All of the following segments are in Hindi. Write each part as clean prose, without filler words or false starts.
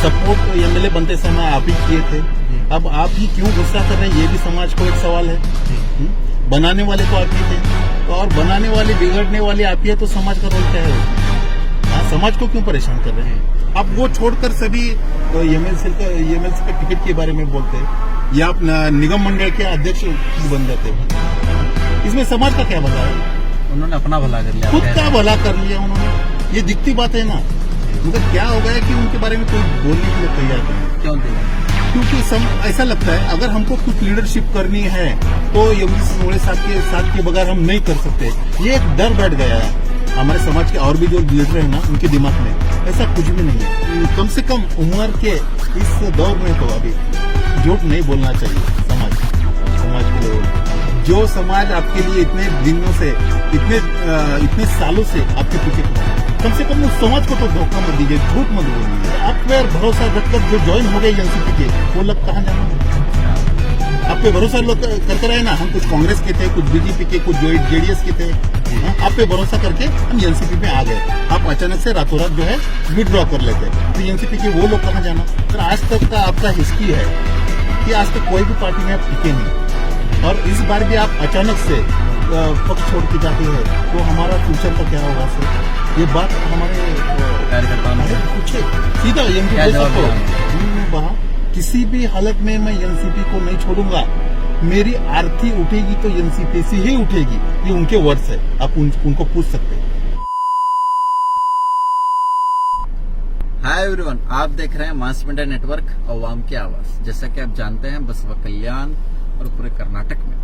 सपोर्ट एमएलए बनते समय आप ही किए थे, अब आप ही क्यों गुस्सा कर रहे हैं, ये भी समाज को एक सवाल है। बनाने वाले तो आप ही थे, तो और बनाने वाले बिगड़ने वाले आप ही है, तो समाज का रोल क्या है उसमें? हाँ, समाज को क्यों परेशान कर रहे हैं? अब वो छोड़कर सभी एमएलसी का टिकट के बारे में बोलते हैं, या आप निगम मंडल के अध्यक्ष बन जाते हैं, इसमें समाज का क्या भला है? उन्होंने अपना भला कर लिया, खुद का भला कर लिया उन्होंने, ये दिखती बात है ना। उनका क्या हो गया कि उनके बारे में कोई बोलने के लिए तैयार नहीं है। क्यों तैयार? क्योंकि ऐसा लगता है अगर हमको कुछ लीडरशिप करनी है तो योगेश सिंह साहब के साथ के बगैर हम नहीं कर सकते। ये एक डर बैठ गया है हमारे समाज के और भी जो लीडर है ना, उनके दिमाग में ऐसा कुछ भी नहीं है। कम से कम उम्र के इस दौर में तो अभी झूठ नहीं बोलना चाहिए समाज के लोग। जो समाज आपके लिए इतने दिनों से इतने सालों से आपके पीछे खड़ा है, कम से कम उस समाज को तो धोखा मत दीजिए, झूठ मत बोलिए। आप पे भरोसा रखकर जो ज्वाइन हो गए एनसीपी के, वो लोग कहाँ जाना? आप पे भरोसा लोग करते रहे ना, हम कुछ कांग्रेस के थे, कुछ बीजेपी के, कुछ जेडीएस के थे, आप पे भरोसा करके हम एनसीपी में आ गए। आप अचानक से रातों रात जो है विड्रॉ कर लेते, तो एनसीपी के वो लोग कहाँ जाना? तो आज तक का आपका हिस्ट्री है कि आज तक कोई भी पार्टी में आप टिके नहीं, और इस बार भी आप अचानक से पक्ष छोड़ के जाते हैं, तो हमारा फ्यूचर का क्या होगा सर? ये बात हमारे कार्यकर्ताओं ने पूछे सीधा एमपी को, किसी भी हालत में मैं एनसीपी को नहीं छोड़ूंगा, मेरी आरती उठेगी तो एनसीपी से ही उठेगी, ये उनके वर्ड्स है, आप उनको पूछ सकते हैं। हाय एवरीवन, आप देख रहे हैं मास मीडिया नेटवर्क अवाम की आवाज। जैसा कि आप जानते हैं, बसवा कल्याण और पूरे कर्नाटक में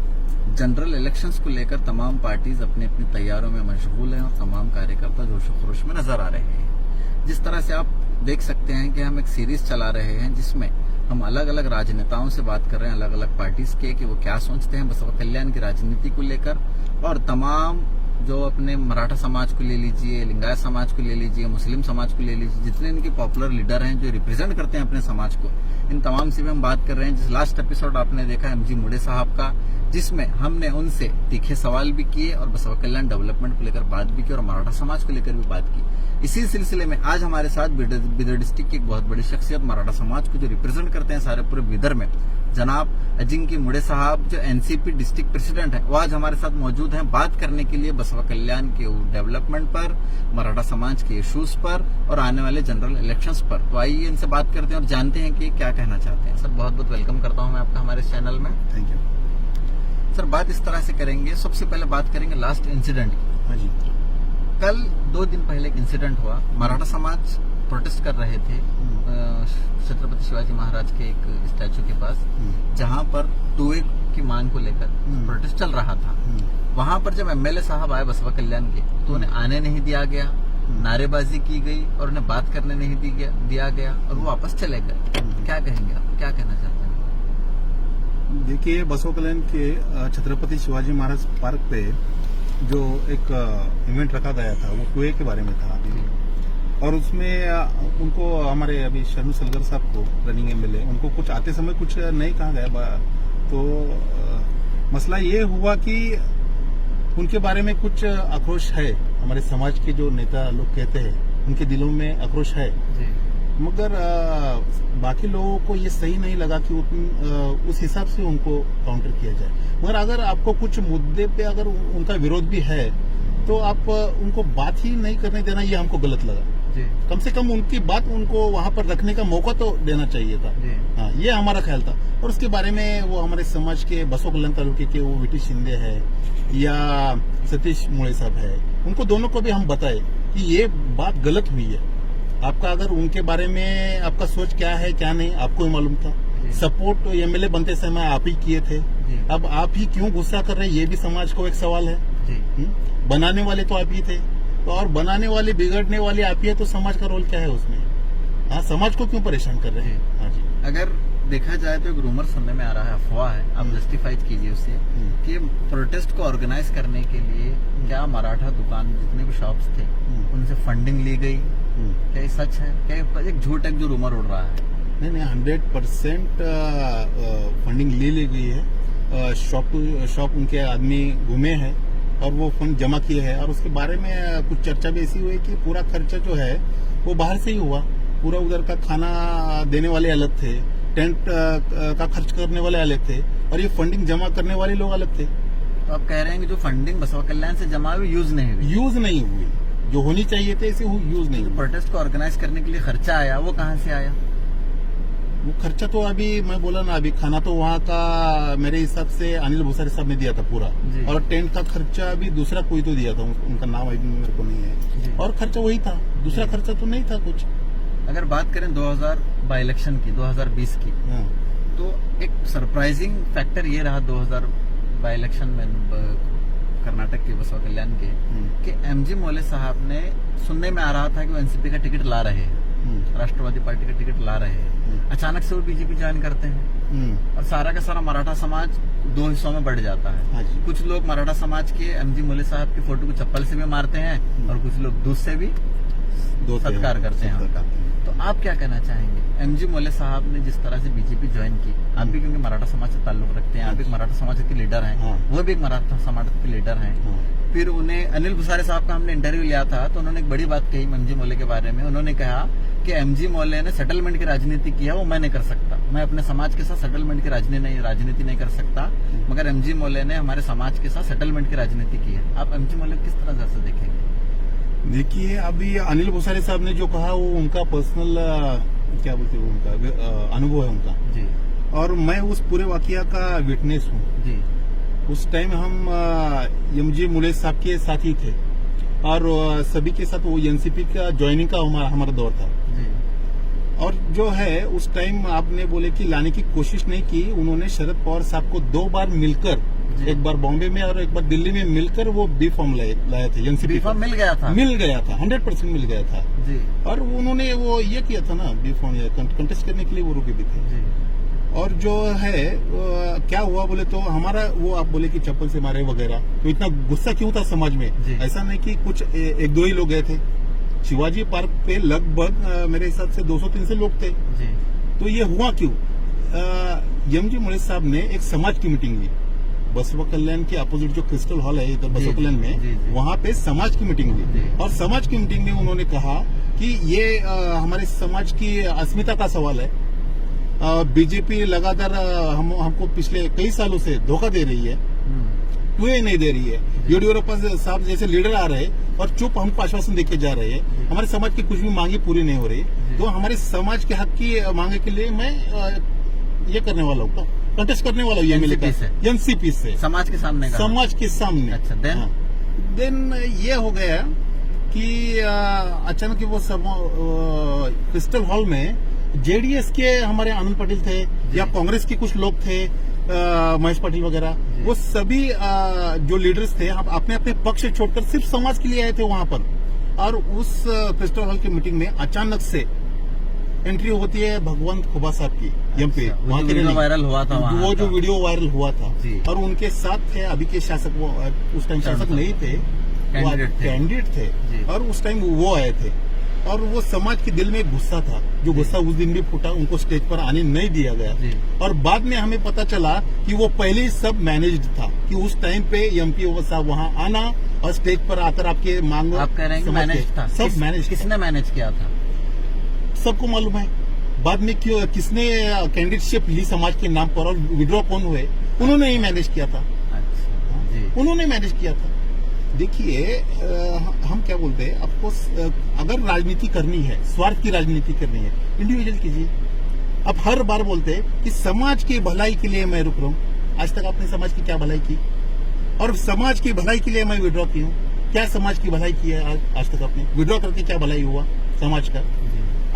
जनरल इलेक्शंस को लेकर तमाम पार्टीज अपनी अपनी तैयारियों में मशगूल हैं और तमाम कार्यकर्ता जोशो खरोश में नजर आ रहे हैं। जिस तरह से आप देख सकते हैं कि हम एक सीरीज चला रहे हैं जिसमें हम अलग अलग राजनेताओं से बात कर रहे हैं, अलग अलग पार्टीज के, कि वो क्या सोचते हैं बसवा कल्याण की राजनीति को लेकर, और तमाम जो अपने मराठा समाज को ले लीजिए, लिंगायत समाज को ले लीजिए, मुस्लिम समाज को ले लीजिए, जितने इनके पॉपुलर लीडर हैं जो रिप्रेजेंट करते हैं अपने समाज को, इन तमाम से भी हम बात कर रहे हैं। जिस लास्ट एपिसोड आपने देखा एमजी मुड़े साहब का, जिसमें हमने उनसे तीखे सवाल भी किए और बसवा कल्याण डेवलपमेंट को लेकर बात भी की और मराठा समाज को लेकर भी बात की। इसी सिलसिले में आज हमारे साथ बिदर डिस्ट्रिक्ट की एक बहुत बड़ी शख्सियत, मराठा समाज को जो रिप्रेजेंट करते हैं सारे पूरे बिदर में, जनाब अजिंक्य मुड़े साहब, जो एनसीपी डिस्ट्रिक्ट प्रेसिडेंट हैं, वो आज हमारे साथ मौजूद हैं बात करने के लिए बसवा कल्याण के डेवलपमेंट पर, मराठा समाज के इश्यूज पर और आने वाले जनरल इलेक्शंस पर। तो आइए इनसे बात करते हैं और जानते हैं कि क्या कहना चाहते हैं। सर, बहुत बहुत वेलकम करता हूं मैं आपका हमारे चैनल में। थैंक यू सर, बात इस तरह से करेंगे, सबसे पहले बात करेंगे लास्ट इंसिडेंट की। हाँ जी। कल 2 दिन पहले एक इंसिडेंट हुआ, मराठा समाज प्रोटेस्ट कर रहे थे छत्रपति शिवाजी महाराज के एक स्टैचू के पास, जहां पर टूए की मांग को लेकर प्रोटेस्ट चल रहा था। वहां पर जब एमएलए साहब आए बसवा कल्याण के, तो उन्हें आने नहीं दिया गया, नारेबाजी की गई और उन्हें बात करने नहीं दिया गया और वो वापस चले गए। क्या कहेंगे आप, क्या कहना चाहते हैं? देखिए, बसवा कल्याण के छत्रपति शिवाजी महाराज पार्क पे जो एक इवेंट रखा गया था, वो टूए के बारे में था अभी, और उसमें उनको हमारे अभी शरणू सलगर साहब को, रनिंग एमएलए, उनको कुछ आते समय कुछ नहीं कहा गया। तो मसला ये हुआ कि उनके बारे में कुछ आक्रोश है, हमारे समाज के जो नेता लोग कहते हैं उनके दिलों में आक्रोश है जी। मगर बाकी लोगों को ये सही नहीं लगा कि उस हिसाब से उनको काउंटर किया जाए। मगर अगर आपको कुछ मुद्दे पे अगर उनका विरोध भी है, तो आप उनको बात ही नहीं करने देना, ये हमको गलत लगा जी। कम से कम उनकी बात उनको वहां पर रखने का मौका तो देना चाहिए था। हाँ, ये हमारा ख्याल था। और उसके बारे में वो हमारे समाज के बसवा कल्याण तालुके के वो वीटी शिंदे है या सतीश मुड़े साहब है, उनको दोनों को भी हम बताए कि ये बात गलत हुई है। आपका अगर उनके बारे में आपका सोच क्या है क्या नहीं, आपको ही मालूम था। सपोर्ट तो एमएलए बनते समय आप ही किए थे, अब आप ही क्यों गुस्सा कर रहे हैं, ये भी समाज को एक सवाल है। बनाने वाले तो आप ही थे, तो और बनाने वाले बिगड़ने वाले आप ही है, तो समाज का रोल क्या है उसमें? हाँ, समाज को क्यों परेशान कर रहे हैं? हाँ जी। अगर देखा जाए तो एक रूमर सुनने में आ रहा है, अफवाह है, आप जस्टिफाई कीजिए उसे, कि प्रोटेस्ट को ऑर्गेनाइज करने के लिए क्या मराठा दुकान जितने भी शॉप्स थे उनसे फंडिंग ली गई, क्या ये सच है? क्या एक झूठ है जो रूमर उड़ रहा है? नहीं, 100% फंडिंग ले गई है। शॉप टू शॉप उनके आदमी घूमे हैं और वो फंड जमा किए हैं, और उसके बारे में कुछ चर्चा भी ऐसी हुई कि पूरा खर्चा जो है वो बाहर से ही हुआ, पूरा उधर का खाना देने वाले अलग थे, टेंट का खर्च करने वाले अलग थे, और ये फंडिंग जमा करने वाले लोग अलग थे। तो आप कह रहे हैं कि जो फंडिंग बसवा कल्याण से जमा हुई यूज नहीं हुई, यूज नहीं हुई, जो होनी चाहिए थे इसे यूज नहीं हुई। प्रोटेस्ट को ऑर्गेनाइज करने के लिए खर्चा आया, वो कहाँ से आया? वो खर्चा तो अभी मैं बोला ना, अभी खाना तो वहाँ का मेरे हिसाब से अनिल भूसारी साहब ने दिया था पूरा, जी। और टेंट का खर्चा भी दूसरा कोई तो दिया था, उनका नाम अभी मेरे को नहीं जी। है, और खर्चा वही था, दूसरा जी। खर्चा तो नहीं था कुछ। अगर बात करें 2000 बाई इलेक्शन की, 2020 की, हाँ। तो एक सरप्राइजिंग फैक्टर ये रहा 2000 बाई इलेक्शन में कर्नाटक के बसवा कल्याण के, कि एमजी मोले साहब ने, सुनने में आ रहा था कि वो एनसीपी का टिकट ला रहे हैं, राष्ट्रवादी पार्टी का टिकट ला रहे हैं, अचानक से वो बीजेपी ज्वाइन करते हैं, और सारा का सारा मराठा समाज दो हिस्सों में बढ़ जाता है। हाँ जी। कुछ लोग मराठा समाज के एमजी मोले साहब की फोटो को चप्पल से भी मारते हैं, और कुछ लोग दूध से भी सत्कार करते हैं उनका। तो आप क्या कहना चाहेंगे? एमजी मोले साहब ने जिस तरह से बीजेपी ज्वाइन की, आप भी क्योंकि मराठा समाज से ताल्लुक रखते हैं, आप एक मराठा समाज के लीडर हैं, हाँ। वो भी एक मराठा समाज के लीडर हैं। फिर उन्हें अनिल भूसारे साहब का हमने इंटरव्यू लिया था, तो उन्होंने एक बड़ी बात कही एमजी मोले के बारे में। उन्होंने कहा कि एमजी मोले ने सेटलमेंट की राजनीति की है, वो मैं नहीं कर सकता, मैं अपने समाज के साथ सेटलमेंट की राजनीति नहीं कर सकता, मगर एमजी मोले ने हमारे समाज के साथ सेटलमेंट की राजनीति की है। आप एमजी मोले किस तरह से देखेंगे? देखिए, अभी अनिल भूसारी साहब ने जो कहा वो उनका पर्सनल क्या बोलते हैं, उनका अनुभव है उनका जी, और मैं उस पूरे वाकया का विटनेस हूँ जी। उस टाइम हम एमजी मोले साहब के साथ ही थे, और सभी के साथ वो एनसीपी का ज्वाइनिंग का हमारा दौर था जी। और जो है उस टाइम आपने बोले कि लाने की कोशिश नहीं की, उन्होंने शरद पवार साहब को 2 बार मिलकर, एक बार बॉम्बे में और एक बार दिल्ली में मिलकर वो बी फॉर्म लाए थे एनसीपी। बी फॉर्म मिल गया था 100% मिल गया था जी, और उन्होंने वो ये किया था ना, बी फॉर्म कंटेस्ट करने के लिए वो रुके भी थे। जी। और जो है क्या हुआ बोले तो हमारा वो, आप बोले कि चप्पल से मारे वगैरह, तो इतना गुस्सा क्यों था समाज में? जी। ऐसा नहीं कि कुछ एक दो ही लोग गए थे, शिवाजी पार्क पे लगभग मेरे हिसाब से 200-300 लोग थे। जी। तो ये हुआ क्यों? एमजी मोले साहब ने एक समाज की मीटिंग ली, बसवा कल्याण के अपोजिट जो क्रिस्टल हॉल है इधर बसवा कल्याण जी, जी। में, वहाँ पे समाज की मीटिंग जी। ली, और समाज की मीटिंग में उन्होंने कहा कि ये हमारे समाज की अस्मिता का सवाल है। बीजेपी लगातार हमको पिछले कई सालों से धोखा दे रही है, टुए नहीं दे रही है। येडियुरप्पा साहब जैसे लीडर आ रहे और चुप हमको आश्वासन देके जा रहे हैं, हमारे समाज की कुछ भी मांगे पूरी नहीं हो रही। तो हमारे समाज के हक की मांगे के लिए मैं ये करने वाला हूँ, कंटेस्ट करने वाला हूँ एनसीपी से, समाज के सामने समाज के सामने। अच्छा, देन ये हो गया कि अचानक वो सब क्रिस्टल हॉल में जेडीएस के हमारे आनंद पटेल थे या कांग्रेस के कुछ लोग थे, महेश पाटिल वगैरह, वो सभी जो लीडर्स थे अपने अपने पक्ष छोड़कर सिर्फ समाज के लिए आए थे वहां पर। और उस क्रिस्टल हॉल की मीटिंग में अचानक से एंट्री होती है भगवंत खुबा साहब की, एमपी। वहाँ के वीडियो वायरल हुआ था, वो जो वीडियो वायरल हुआ था, और उनके साथ थे अभी के शासक, वो उस टाइम शासक नहीं थे, कैंडिडेट थे, और उस टाइम वो आए थे। और वो समाज के दिल में गुस्सा था, जो गुस्सा उस दिन भी फूटा, उनको स्टेज पर आने नहीं दिया गया। और बाद में हमें पता चला कि वो पहले ही सब मैनेज्ड था, कि उस टाइम पे एमपी साहब वहाँ आना और स्टेज पर आकर आपके मांगो। आप कह रहे हैं कि मैनेज था, सब मैनेज। किसने मैनेज किया था? सबको मालूम है। बाद में क्यों किसने कैंडिडेटशिप ली समाज के नाम पर और विड्रॉ कौन हुए, उन्होंने ही मैनेज किया था। अच्छा, उन्होंने मैनेज किया था। देखिए, हम क्या बोलते हैं, आपको अगर राजनीति करनी है, स्वार्थ की राजनीति करनी है, इंडिविजुअल कीजिए। अब हर बार बोलते हैं कि समाज की भलाई के लिए मैं रुक रहा हूँ। आज तक आपने समाज की क्या भलाई की? और समाज की भलाई के लिए मैं विड्रॉ की हूँ। क्या समाज की भलाई की है आज तक आपने? विड्रॉ करके क्या भलाई हुआ समाज का?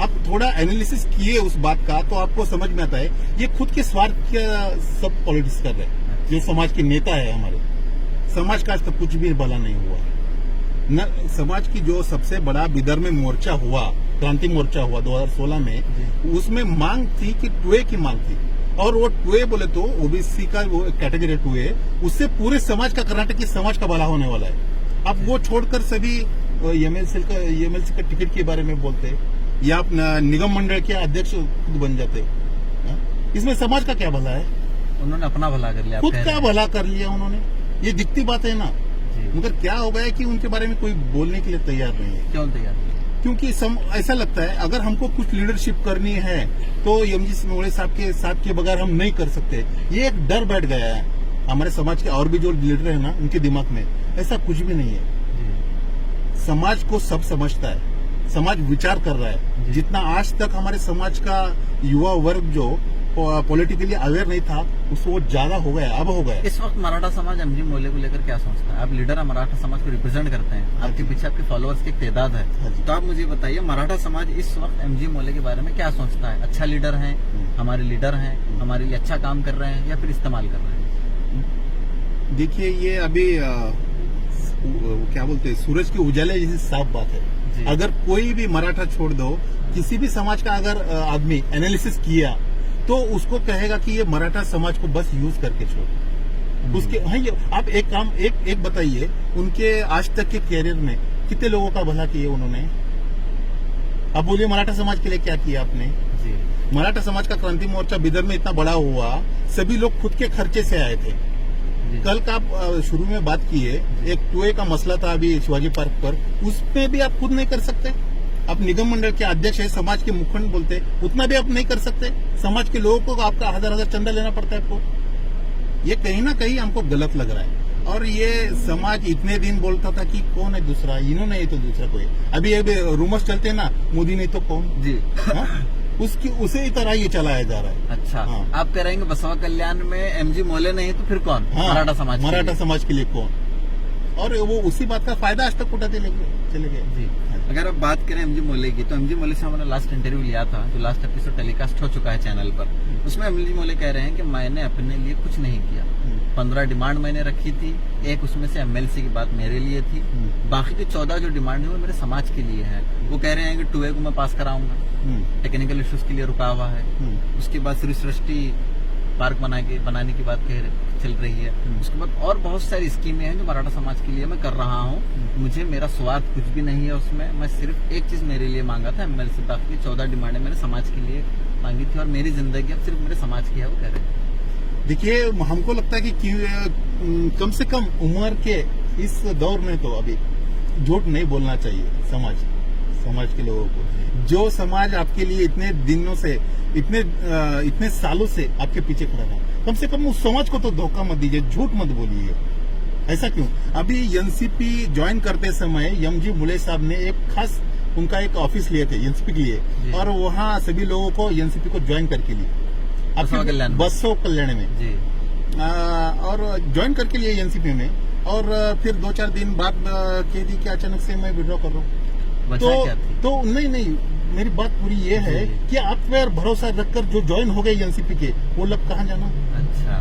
आप थोड़ा एनालिसिस किए उस बात का, तो आपको समझ में आता है ये खुद के स्वार्थ का सब पॉलिटिक्स कर रहे हैं। जो समाज के नेता है हमारे, समाज का आज तक कुछ भी भला नहीं हुआ न। समाज की जो सबसे बड़ा बिदर में मोर्चा हुआ, क्रांति मोर्चा हुआ 2016 में, उसमें मांग थी कि टुए की मांग थी, और वो टुए बोले तो ओबीसी का वो कैटेगरी टुए, उससे पूरे समाज का, कर्नाटक के समाज का भला होने वाला है। अब वो छोड़कर सभी एमएलसी का टिकट के बारे में बोलते, या आप निगम मंडल के अध्यक्ष खुद बन जाते। इसमें समाज का क्या भला है? उन्होंने अपना भला कर लिया, खुद का भला कर लिया उन्होंने। ये दिखती बात है ना, मगर क्या हो गया कि उनके बारे में कोई बोलने के लिए तैयार नहीं है। क्यों तैयार? क्योंकि ऐसा लगता है अगर हमको कुछ लीडरशिप करनी है तो एमजी मोले साहब के साथ के बगैर हम नहीं कर सकते। ये एक डर बैठ गया है हमारे समाज के और भी जो लीडर है ना उनके दिमाग में। ऐसा कुछ भी नहीं है। समाज को सब समझता है, समाज विचार कर रहा है। जितना आज तक हमारे समाज का युवा वर्ग जो पॉलिटिकली अवेयर नहीं था उसको वो ज्यादा हो गया, अब हो गया। इस वक्त मराठा समाज एमजी मोले को लेकर क्या सोचता है? आप लीडर है, मराठा समाज को रिप्रेजेंट करते हैं, आपके पीछे आपके फॉलोअर्स की एक तादाद है, तो आप मुझे बताइए मराठा समाज इस वक्त एमजी मोले के बारे में क्या सोचता है? अच्छा लीडर है, हमारे लीडर हैं, हमारे लिए अच्छा काम कर रहे हैं या फिर इस्तेमाल कर रहे हैं? देखिए ये अभी क्या बोलते हैं, सूरज के उजाले जैसी साफ बात है। अगर कोई भी मराठा छोड़ दो, किसी भी समाज का अगर आदमी एनालिसिस किया तो उसको कहेगा कि ये मराठा समाज को बस यूज करके छोड़। उसके हाँ, ये आप एक काम एक बताइए, उनके आज तक के कैरियर में कितने लोगों का भला किया उन्होंने? अब बोलिए मराठा समाज के लिए क्या किया आपने? मराठा समाज का क्रांति मोर्चा बिदर में इतना बड़ा हुआ, सभी लोग खुद के खर्चे से आए थे। कल का आप शुरू में बात किए, एक कुएं का मसला था अभी शिवाजी पार्क पर, उसमें भी आप खुद नहीं कर सकते। आप निगम मंडल के अध्यक्ष है, समाज के मुखंड बोलते, उतना भी आप नहीं कर सकते। समाज के लोगों को आपका 1000 चंदा लेना पड़ता है आपको। ये कहीं ना कहीं हमको गलत लग रहा है। और ये समाज इतने दिन बोलता था कि कौन है दूसरा, इन्होंने ये तो दूसरा कोई। अभी रूमर्स चलते हैं ना, मोदी नहीं तो कौन जी उसकी उसे ही तरह ये चलाया जा रहा है। अच्छा हाँ। आप कह रहे हैं बसवा कल्याण में एमजी मोले नहीं तो फिर कौन? हाँ, मराठा समाज के लिए कौन? और वो उसी बात का फायदा आज तक उठाते चले गए जी। अगर आप बात करें एमजी मोले की, तो एमजी मोले से हमने लास्ट इंटरव्यू लिया था, जो लास्ट एपिसोड टेलीकास्ट हो चुका है चैनल पर। उसमें एमजी मोले कह रहे हैं कि मैंने अपने लिए कुछ नहीं किया, 15 डिमांड मैंने रखी थी, एक उसमें से एमएलसी की बात मेरे लिए थी, बाकी की 14 जो डिमांड है वो मेरे समाज के लिए है। वो कह रहे हैं कि 2A को मैं पास कराऊंगा, टेक्निकल इश्यूज के लिए रुका हुआ है। उसके बाद श्री सृष्टि पार्क बनाने की बात चल रही है। उसके बाद और बहुत सारी स्कीमें हैं जो मराठा समाज के लिए मैं कर रहा हूँ। मुझे मेरा स्वार्थ कुछ भी नहीं है उसमें, मैं सिर्फ एक चीज मेरे लिए मांगा था एमएलसी, बाकी 14 डिमांडें मैंने समाज के लिए मांगी थी और मेरी जिंदगी अब सिर्फ मेरे समाज की है, वो कह रहे हैं। देखिए हमको लगता है कि कम से कम उम्र के इस दौर में तो अभी झूठ नहीं बोलना चाहिए समाज के लोगों को। जो समाज आपके लिए इतने दिनों से इतने सालों से आपके पीछे खड़ा रहा, कम से कम उस समाज को तो धोखा मत दीजिए, झूठ मत बोलिए। ऐसा क्यों? अभी एनसीपी ज्वाइन करते समय एमजी मोले साहब ने एक खास उनका एक ऑफिस लिए थे एनसीपी के लिए, और वहाँ सभी लोगों को एनसीपी को ज्वाइन करके लिए बसवा कल्याण में जी। और ज्वाइन करके लिए एनसीपी में, और फिर 2-4 दिन बाद कह दी कि अचानक से मैं विड्रॉ कर रहा हूँ। तो नहीं, मेरी बात पूरी ये है कि आप पर भरोसा रखकर जो ज्वाइन हो गए एनसीपी के, वो लोग कहाँ जाना? अच्छा,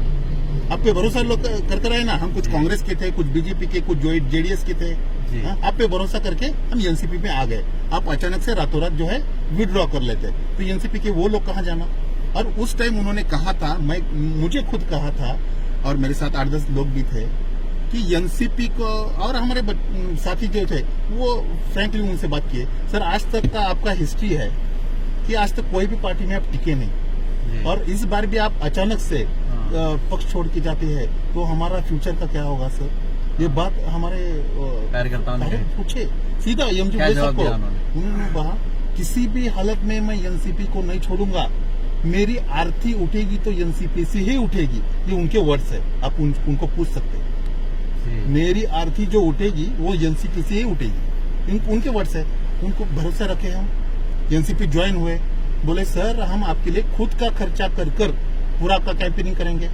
आप पे भरोसा लोग करते रहे ना। हम कुछ कांग्रेस के थे, कुछ बीजेपी के, कुछ जेडीएस के थे। आप पे भरोसा करके हम एनसीपी में आ गए। आप अचानक से रातों रात जो है विड्रॉ कर लेते, तो एनसीपी के वो लोग कहाँ जाना? और उस टाइम उन्होंने कहा था, मुझे खुद कहा था और मेरे साथ 8-10 लोग भी थे कि एनसीपी को, और हमारे साथी जो थे वो फ्रैंकली उनसे बात किए, सर आज तक का आपका हिस्ट्री है कि आज तक कोई भी पार्टी में आप टिके नहीं, और इस बार भी आप अचानक से पक्ष छोड़ के जाते हैं, तो हमारा फ्यूचर का क्या होगा सर? ये बात हमारे कार्यकर्ताओं ने पूछे सीधा एमजी मोले साहब को। उन्होंने कहा किसी भी हालत में मैं एनसीपी को नहीं छोड़ूंगा, मेरी आरती उठेगी तो एनसीपी से ही उठेगी। ये उनके वर्ड्स है, आप उनको पूछ सकते हैं। मेरी आरती जो उठेगी वो एनसीपी से ही उठेगी, उनके वर्ड्स है। उनको भरोसा रखे हम, एनसीपी ज्वाइन हुए, बोले सर हम आपके लिए खुद का खर्चा कर पूरा आपका कैंपेनिंग करेंगे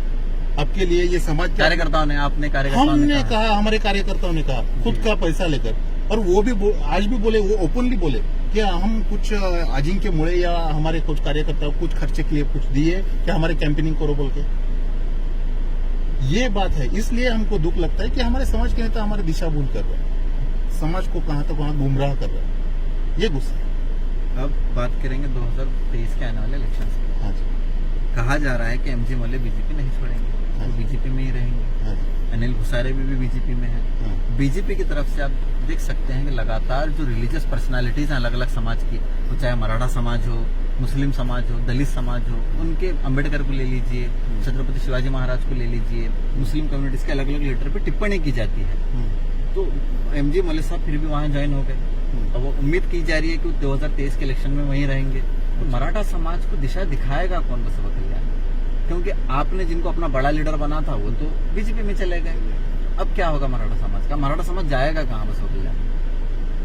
आपके लिए। ये समाज कार्यकर्ताओं ने, आपने हमने कहा, हमारे कार्यकर्ताओं ने कहा खुद का पैसा लेकर, और वो भी आज भी बोले, वो ओपनली बोले कि हम कुछ अजिंक्य मुळे या हमारे कुछ कार्यकर्ताओं कुछ खर्चे के लिए कुछ दिए कि हमारे कैंपेनिंग करो बोल के। ये बात है, इसलिए हमको दुख लगता है कि हमारे समाज के नेता हमारी दिशा भूल कर रहे हैं, समाज को कहां तक वहां गुमराह कर रहे हैं। ये गुस्सा है। अब बात करेंगे 2023 के आने वाले इलेक्शन की। हाँ जी। कहा जा रहा है कि एमजी मोले बीजेपी नहीं छोड़ेंगे, वो बीजेपी में ही रहेंगे। अनिल घुसारे भी बीजेपी में है। बीजेपी की तरफ से आप देख सकते हैं कि लगातार जो रिलीजियस पर्सनालिटीज हैं अलग अलग समाज की, वो चाहे मराठा समाज हो, मुस्लिम समाज हो, दलित समाज हो, उनके अम्बेडकर को ले लीजिए, छत्रपति शिवाजी महाराज को ले लीजिए, मुस्लिम कम्युनिटीज के अलग अलग लीडर पे टिप्पणी की जाती है। तो एमजी मोले साहब फिर भी वहां ज्वाइन हो गए। और वो उम्मीद की जा रही है कि 2023 के इलेक्शन में वहीं रहेंगे। तो मराठा समाज को दिशा दिखाएगा कौन बसवा कल्याण? क्योंकि आपने जिनको अपना बड़ा लीडर बना था वो तो बीजेपी में चले गए, अब क्या होगा मराठा समाज का? मराठा समाज जाएगा कहाँ बसवा कल्याण?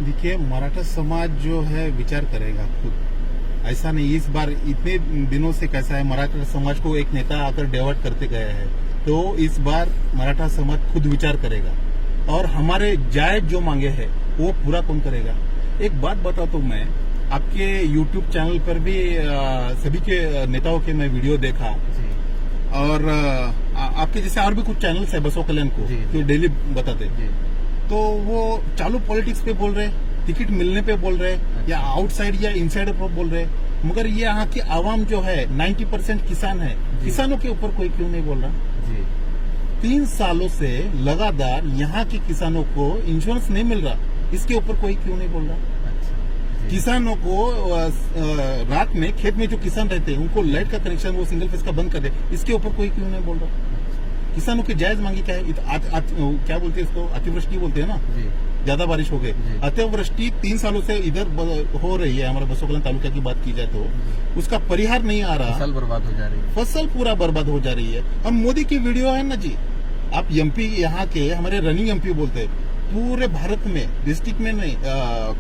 देखिए, मराठा समाज जो है विचार करेगा खुद, ऐसा नहीं इस बार इतने दिनों से कैसा है, मराठा समाज को एक नेता आकर डाइवर्ट करते गया है, तो इस बार मराठा समाज खुद विचार करेगा और हमारे जायज जो मांगे हैं वो पूरा कौन करेगा। एक बात बताता हूँ, मैं आपके YouTube चैनल पर भी सभी के नेताओं के मैं वीडियो देखा जी। और आपके जैसे और भी कुछ चैनल्स है बसवा कल्याण को जी, जो डेली बताते, जी। तो वो चालू पॉलिटिक्स पे बोल रहे, टिकट मिलने पे बोल रहे, या आउटसाइड या इनसाइड पर बोल रहे, मगर ये यहाँ की आवाम जो है 90% किसान है, किसानों के ऊपर कोई क्यों नहीं बोल रहा? जी। 3 सालों से लगातार यहाँ के किसानों को इंश्योरेंस नहीं मिल रहा, इसके ऊपर कोई क्यों नहीं बोल रहा? अच्छा। जी। किसानों को रात में खेत में जो किसान रहते हैं उनको लाइट का कनेक्शन वो सिंगल फेस का बंद कर दे, इसके ऊपर कोई क्यों नहीं बोल रहा? किसानों की जायज मांगी क्या है? क्या बोलते हैं इसको, अतिवृष्टि बोलते हैं ना, जी। ज्यादा बारिश हो गई, जी। अतिवृष्टि 3 सालों से इधर हो रही है, हमारे बसवा कल्याण तालुका की बात की जाए तो उसका परिहार नहीं आ रहा, फसल बर्बाद हो जा रही है। फसल पूरा बर्बाद हो जा रही है। और मोदी की वीडियो है ना जी, आप एमपी यहाँ के हमारे रनिंग एमपी बोलते हैं, पूरे भारत में, डिस्ट्रिक्ट में नहीं,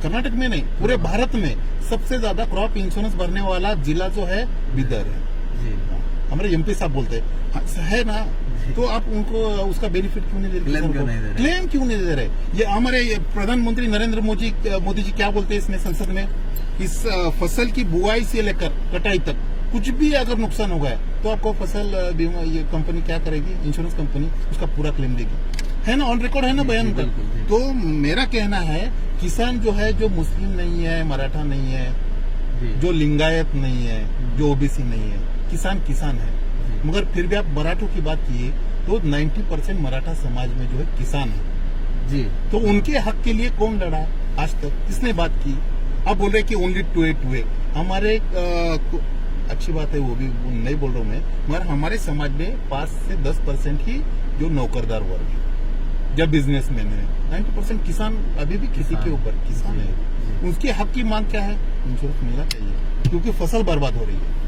कर्नाटक में नहीं, पूरे भारत में सबसे ज्यादा क्रॉप इंश्योरेंस भरने वाला जिला जो है बीदर है, जी। हमारे एमपी साहब बोलते हैं, है ना, तो आप उनको उसका बेनिफिट क्यों नहीं दे रहे? क्लेम क्यों नहीं दे रहे? क्लेम क्यों नहीं दे रहे? ये हमारे प्रधानमंत्री नरेंद्र मोदी जी क्या बोलते हैं इसमें संसद में, इस फसल की बुआई से लेकर कटाई तक कुछ भी अगर नुकसान हो गया तो आपको फसल बीमा ये कंपनी क्या करेगी, इंश्योरेंस कंपनी उसका पूरा क्लेम देगी, है ना, ऑन रिकॉर्ड है ना बयान का। तो मेरा कहना है किसान जो है, जो मुस्लिम नहीं है, मराठा नहीं है, जी। जो लिंगायत नहीं है, जो ओबीसी नहीं है, किसान किसान है, मगर फिर भी आप मराठों की बात किए तो 90% मराठा समाज में जो है किसान है जी। तो उनके हक के लिए कौन लड़ा आज तक, किसने बात की? अब बोल रहे कि ओनली टू ए हमारे अच्छी बात है, वो भी नहीं बोल रहा हूँ मैं, मगर हमारे समाज में 5 से 10% ही जो नौकरदार वर्ग है, जब बिजनेसमैन है, 90% किसान अभी भी खेती के ऊपर किसान है। उसके हक की मांग क्या है? इंश्योरेंस मिलना चाहिए, क्योंकि फसल बर्बाद हो रही है,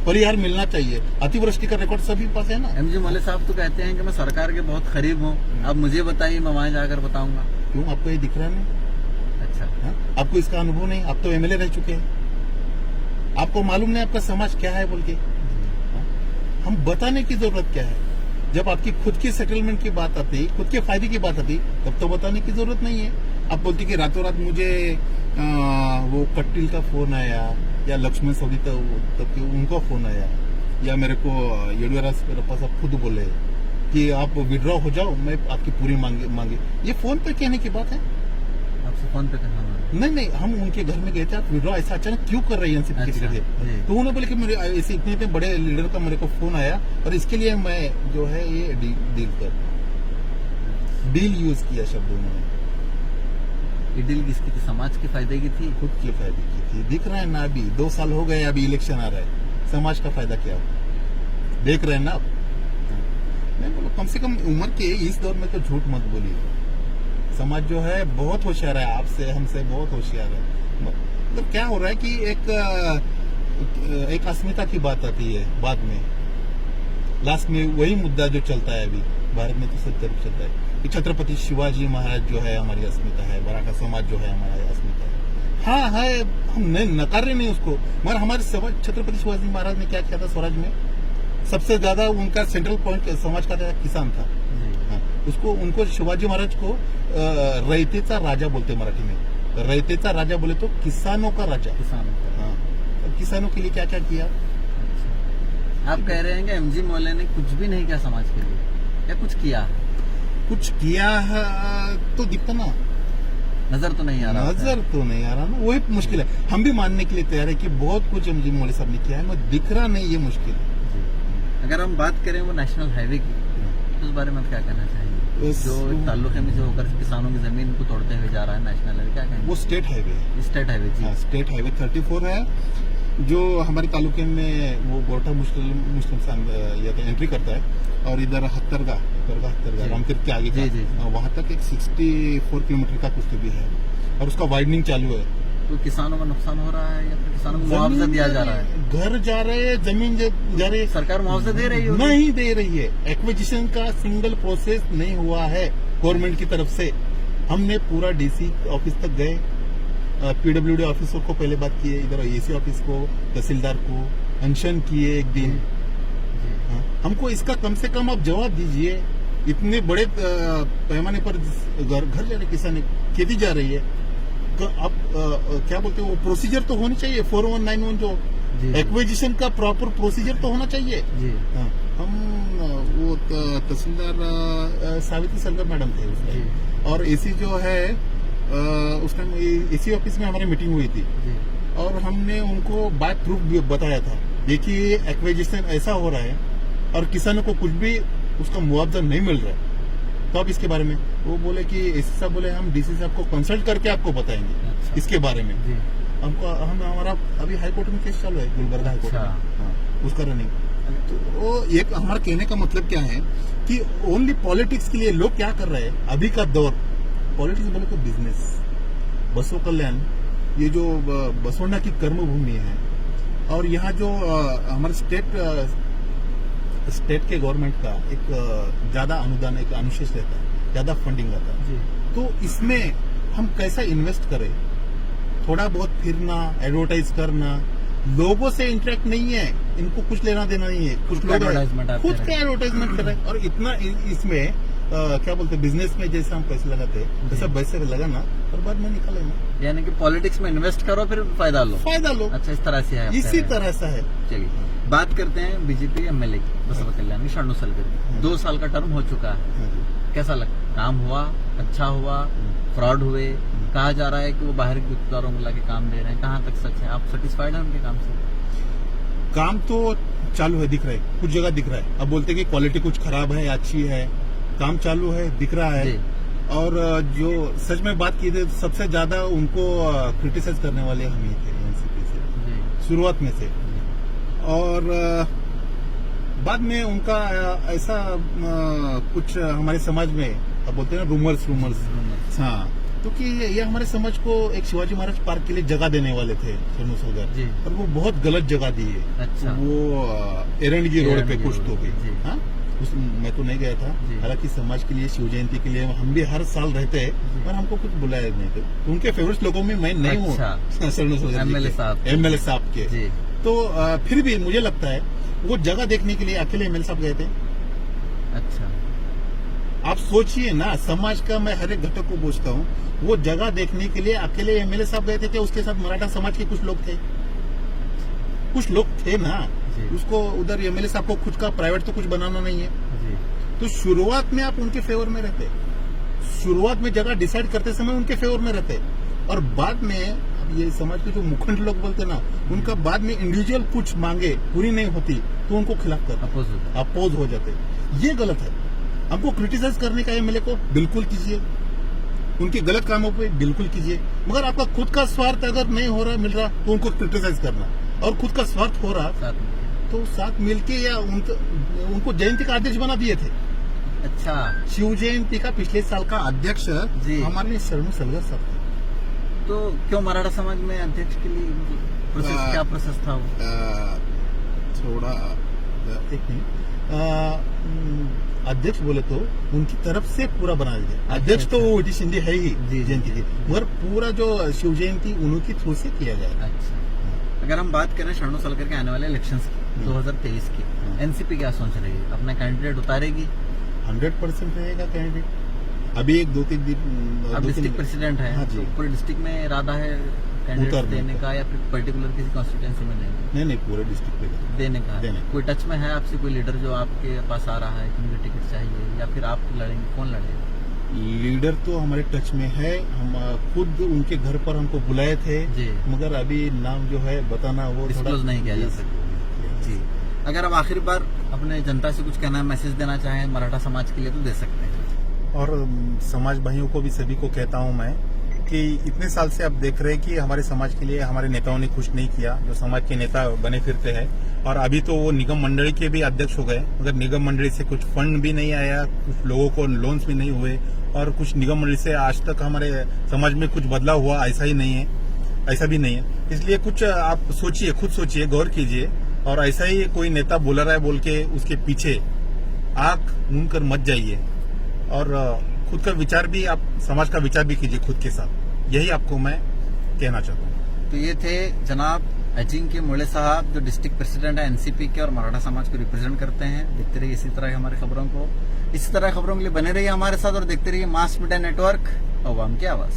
परिहार मिलना चाहिए। अतिवृष्टि का रिकॉर्ड सभी पास है ना। एमजी मौले साहब तो कहते हैं कि मैं सरकार के बहुत करीब हूँ, अब मुझे बताइए, मैं वहां जाकर बताऊंगा। क्यों, आपको ये दिख रहा नहीं? अच्छा। आपको इसका अनुभव नहीं? आप तो एमएलए रह चुके हैं, आपको मालूम नहीं आपका समाज क्या है बोल के? हम बताने की जरूरत क्या है? जब आपकी खुद की सेटलमेंट की बात आती, खुद के फायदे की बात आती, तब तो बताने की जरूरत नहीं है। आप बोलती कि रातों रात मुझे वो कट्टिल का फोन आया, या लक्ष्मण सवदी तब उनका फोन आया, या मेरे को येडियुरप्पा साहब खुद बोले कि आप विड्रॉ हो जाओ, मैं आपकी पूरी मांगे। ये फोन पे कहने की बात है? आपसे फोन पे कहना? नहीं, हम उनके घर में गए थे, आप विड्रॉ ऐसा अचानक क्यों कर रही है? अच्छा, तो उन्होंने बोले कि मेरे ऐसे इतने बड़े लीडर का मेरे को फोन आया और इसके लिए मैं जो है ये डील यूज किया शब्द उन्होंने। ये डील किसकी थी? समाज के फायदे की थी, खुद के फायदे की थी। दिख रहा है ना, अभी 2 साल हो गए, अभी इलेक्शन आ रहा है, समाज का फायदा क्या हो? देख रहे हैं ना आप। मैं बोलो कम से कम उम्र के इस दौर में तो झूठ मत बोलिए। समाज जो है बहुत होशियार है, आपसे हमसे बहुत होशियार है। मतलब क्या हो रहा है कि एक अस्मिता की बात आती है बाद में, लास्ट में वही मुद्दा जो चलता है अभी भारत में तो सब तरफ चलता है कि छत्रपति शिवाजी महाराज जो है हमारी अस्मिता है, मराठा समाज जो है हमारा अस्मिता है। हाँ है, हम नकार रहे नहीं उसको, मगर हमारे छत्रपति शिवाजी महाराज ने क्या किया था स्वराज में? सबसे ज्यादा उनका सेंट्रल पॉइंट समाज का किसान था। उसको उनको शिवाजी महाराज को रयतेचा राजा बोलते मराठी में। रयतेचा राजा बोले तो किसानों का राजा, किसानों का। हाँ, तो किसानों के लिए क्या क्या किया? आप कह रहे हैं कि एमजी मौले ने कुछ भी नहीं किया समाज के लिए, या कुछ किया? कुछ किया है तो दिखता ना, नजर तो नहीं आ रहा। नजर तो नहीं आ रहा ना, वही मुश्किल है। हम भी मानने के लिए तैयार है कि बहुत कुछ एमजी मौले साहब ने किया है, मगर दिख रहा नहीं, ये मुश्किल है। अगर हम बात करें वो नेशनल हाईवे की, तो उस बारे में आप क्या कहना चाहेंगे? जो ताल्लुके में से होकर किसानों की जमीन को तोड़ते हुए जा रहा है नेशनल हाईवे, क्या कहेंगे? वो स्टेट हाईवे है। स्टेट हाईवे जी। स्टेट हाईवे 34 है जो हमारे तालुके में वो बोरठा मुस्लिम से एंट्री करता है और इधर हत्तरगा रामतीर्थ के आगे जी, जी, जी। वहाँ तक एक 64 किलोमीटर का कुछ तो भी है और उसका वाइडनिंग चालू है। तो किसानों का नुकसान हो रहा है या फिर किसानों को मुआवजा दिया जा रहा है? घर जा रहे हैं, जमीन जा रही है, सरकार मुआवजा दे रही है? नहीं दे रही है। एक्विजिशन का सिंगल प्रोसेस नहीं हुआ है गवर्नमेंट की तरफ से। हमने पूरा डीसी ऑफिस तक गए, पीडब्ल्यूडी ऑफिसर को पहले बात किए, इधर एसी ऑफिस को, तहसीलदार को अनशन किए एक दिन। हाँ, हमको इसका कम से कम आप जवाब दीजिए। इतने बड़े पैमाने पर घर जा रहे किसान, खेती जा रही है, तो आप क्या बोलते हो, वो प्रोसीजर तो होनी चाहिए। 4191 जो एक्विजिशन का प्रॉपर प्रोसीजर तो होना चाहिए जी। हाँ, हम वो तहसीलदार सावित्री सलगर मैडम थे उसमें, और एसी जो है उस टाइम एसी ऑफिस में हमारी मीटिंग हुई थी और हमने उनको बाय प्रूफ भी बताया था, देखिए एक्विजिशन ऐसा हो रहा है और किसानों को कुछ भी उसका मुआवजा नहीं मिल रहा है, तो आप इसके बारे में। वो बोले कि एसी साहब बोले हम डीसी साहब को कंसल्ट करके आपको बताएंगे। अच्छा। इसके बारे में हमको हमारा अभी हाई कोर्ट में केस चालू है, गुलबर्गा हाई कोर्ट में। हाँ, उसका रनिंग। तो एक हमारा कहने का मतलब क्या है कि ओनली पॉलिटिक्स के लिए लोग क्या कर रहे हैं अभी का दौर, पॉलिटिक्स बोले तो बिजनेस। बसों कल्याण, ये जो बसोना की कर्मभूमि है और यहाँ जो हमारे स्टेट के गवर्नमेंट का एक ज्यादा अनुदान, एक अनुशेष रहता है, ज्यादा फंडिंग आता है, तो इसमें हम कैसा इन्वेस्ट करें। थोड़ा बहुत फिरना, एडवर्टाइज करना, लोगों से इंटरेक्ट नहीं है, इनको कुछ लेना देना नहीं है। कुछ लोग खुद का एडवर्टाइजमेंट कर रहे हैं और इतना इसमें क्या बोलते हैं, बिजनेस में जैसे हम पैसे लगाते हैं वैसा पैसे लगाना और बाद में निकाले ना। यानी कि पॉलिटिक्स में इन्वेस्ट करो फिर फायदा लो। अच्छा, इस तरह से है, इसी तरह से है। चलिए बात करते हैं बीजेपी एमएलए की, बसवा कल्याण शरणु सलगर। 2 साल का टर्म हो चुका है, कैसा लगता? काम हुआ, अच्छा हुआ, फ्रॉड हुए? कहा जा रहा है कि वो बाहर के गुत्तदारों को लाके काम दे रहे हैं, कहाँ तक सच है? आप सेटिस्फाइड हैं उनके काम से? काम तो चालू है, दिख रहा है, कुछ जगह दिख रहा है। अब बोलते हैं कि क्वालिटी कुछ खराब है, अच्छी है, काम चालू है, दिख रहा है। और जो सच में बात की थी, सबसे ज्यादा उनको क्रिटिसाइज करने वाले हम ही थे एनसीपी से शुरुआत में से, और बाद में उनका ऐसा कुछ हमारे समाज में, अब बोलते हैं ना रूमर्स। हाँ, क्योंकि ये हमारे समाज को एक शिवाजी महाराज पार्क के लिए जगह देने वाले थे शरणु सलगर, और वो बहुत गलत जगह दी है। अच्छा। वो एरंडगी रोड पे कुछ तो भी। हाँ, मैं तो नहीं गया था, हालांकि समाज के लिए, शिव जयंती के लिए हम भी हर साल रहते हैं, पर हमको कुछ बुलाया नहीं थे। उनके फेवरेट लोगों में मैं नहीं हूँ। अच्छा। शरणु सलगर एमएलए साहब के। तो फिर भी मुझे लगता है वो जगह देखने के लिए अकेले एमएलए साहब गए थे। अच्छा, आप सोचिए ना, समाज का मैं हर एक घटक को पूछता हूँ, वो जगह देखने के लिए अकेले एमएलए साहब गए थे क्या? उसके साथ मराठा समाज के कुछ लोग थे ना। उसको उधर एमएलए साहब को खुद का प्राइवेट तो कुछ बनाना नहीं है। तो शुरुआत में आप उनके फेवर में रहते, शुरुआत में जगह डिसाइड करते समय उनके फेवर में रहते, और बाद में अब ये समाज के जो मुखंड लोग बोलते ना, उनका बाद में इंडिविजुअल कुछ मांगे पूरी नहीं होती तो उनको खिलाफ कर अपोज हो जाते। ये गलत है। हमको क्रिटिसाइज करने का एमएलए को बिल्कुल कीजिए, उनके गलत कामों पे बिल्कुल कीजिए, मगर आपका खुद का स्वार्थ अगर नहीं हो रहा, मिल रहा, तो उनको क्रिटिसाइज करना, और खुद का स्वार्थ हो रहा तो साथ मिलके, या उनको जयंती का अध्यक्ष बना दिए थे। अच्छा, शिव जयंती का पिछले साल का अध्यक्ष हमारे शरणु सलगर साहब थे। तो क्यों मराठा समाज में अध्यक्ष के लिए प्रोसेस, क्या प्रोसेस था वो? थोड़ा एक मिनट, अध्यक्ष बोले तो उनकी तरफ से पूरा बना दिया। अध्यक्ष तो वो शिंदे है ही जयंती की, मगर पूरा जो शिव जयंती उनकी थ्रू से किया जाए। अच्छा, अगर हम बात करें शरणु सलगर के आने वाले इलेक्शंस की 2023 की, एनसीपी क्या सोच रही है? अपना कैंडिडेट उतारेगी? 100% रहेगा कैंडिडेट। अभी 2-3 दिन अब डिस्ट्रिक्ट प्रेसिडेंट है। हाँ जी। तो पूरे डिस्ट्रिक्ट में इरादा है कैंडिडेट देने का, या फिर पर्टिकुलर किसी कॉन्स्टिट्यूएंसी में देंगे? नहीं, पूरे डिस्ट्रिक्ट पे देने का। कोई टच में है आपसे कोई लीडर जो आपके पास आ रहा है कि मुझे टिकट चाहिए, या फिर आप लड़ेंगे? कौन लड़ेगा? लीडर तो हमारे टच में है, हम खुद उनके घर पर हमको बुलाए थे, मगर अभी नाम जो है बताना वो डिस्क्लोज नहीं किया जा सकता जी। अगर आप आखिरी बार अपने जनता से कुछ कहना, मैसेज देना चाहें मराठा समाज के लिए, तो दे सकते हैं। और समाज भाइयों को भी, सभी को कहता हूं मैं कि इतने साल से आप देख रहे हैं कि हमारे समाज के लिए हमारे नेताओं ने कुछ नहीं किया, जो समाज के नेता बने फिरते हैं। और अभी तो वो निगम मंडली के भी अध्यक्ष हो गए, मगर निगम मंडली से कुछ फंड भी नहीं आया, कुछ लोगों को लोन्स भी नहीं हुए, और कुछ निगम मंडली से आज तक हमारे समाज में कुछ बदलाव हुआ ऐसा ही नहीं है, ऐसा भी नहीं है। इसलिए कुछ आप सोचिए, खुद सोचिए, गौर कीजिए, और ऐसा ही कोई नेता बोल रहा है बोल के उसके पीछे आंख मूंद कर मत जाइए, और खुद का विचार भी, आप समाज का विचार भी कीजिए खुद के साथ। यही आपको मैं कहना चाहता हूँ। तो ये थे जनाब अजिंक्य मुळे साहब, जो डिस्ट्रिक्ट प्रेसिडेंट है एनसीपी के और मराठा समाज को रिप्रेजेंट करते हैं। देखते रहिए इसी तरह हमारी खबरों को, इसी तरह खबरों के लिए बने रहिए हमारे साथ, और देखते रहिए मास मीडिया नेटवर्क, अवाम की आवाज।